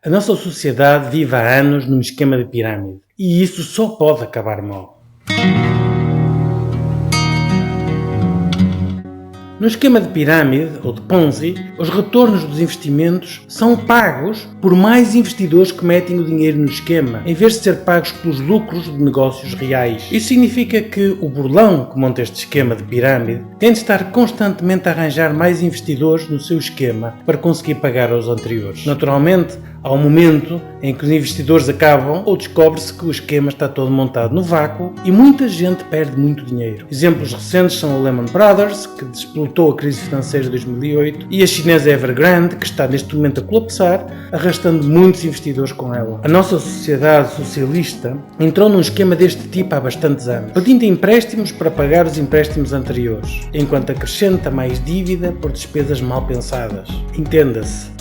A nossa sociedade vive há anos num esquema de pirâmide e isso só pode acabar mal. No esquema de pirâmide, ou de Ponzi, os retornos dos investimentos são pagos por mais investidores que metem o dinheiro no esquema, em vez de ser pagos pelos lucros de negócios reais. Isso significa que o burlão que monta este esquema de pirâmide tem de estar constantemente a arranjar mais investidores no seu esquema para conseguir pagar aos anteriores. Naturalmente, há um momento em que os investidores acabam ou descobre-se que o esquema está todo montado no vácuo e muita gente perde muito dinheiro. Exemplos recentes são a Lehman Brothers, que explotou a crise financeira de 2008, e a chinesa Evergrande, que está neste momento a colapsar, arrastando muitos investidores com ela. A nossa sociedade socialista entrou num esquema deste tipo há bastantes anos, pedindo empréstimos para pagar os empréstimos anteriores, enquanto acrescenta mais dívida por despesas mal pensadas. Entenda-se.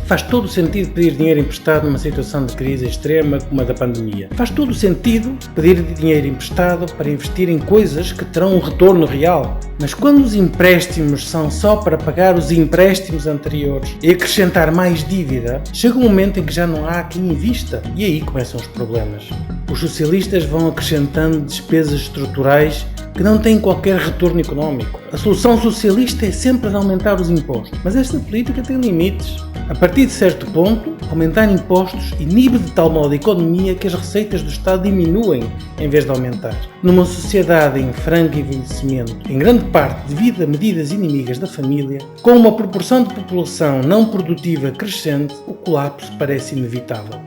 Faz todo o sentido pedir dinheiro emprestado numa situação de crise extrema como a da pandemia. Faz todo o sentido pedir dinheiro emprestado para investir em coisas que terão um retorno real. Mas quando os empréstimos são só para pagar os empréstimos anteriores e acrescentar mais dívida, chega um momento em que já não há quem invista. E aí começam os problemas. Os socialistas vão acrescentando despesas estruturais que não têm qualquer retorno económico. A solução socialista é sempre de aumentar os impostos, mas esta política tem limites. A partir de certo ponto, aumentar impostos inibe de tal modo a economia que as receitas do Estado diminuem em vez de aumentar. Numa sociedade em franco envelhecimento, em grande parte devido a medidas inimigas da família, com uma proporção de população não produtiva crescente, o colapso parece inevitável.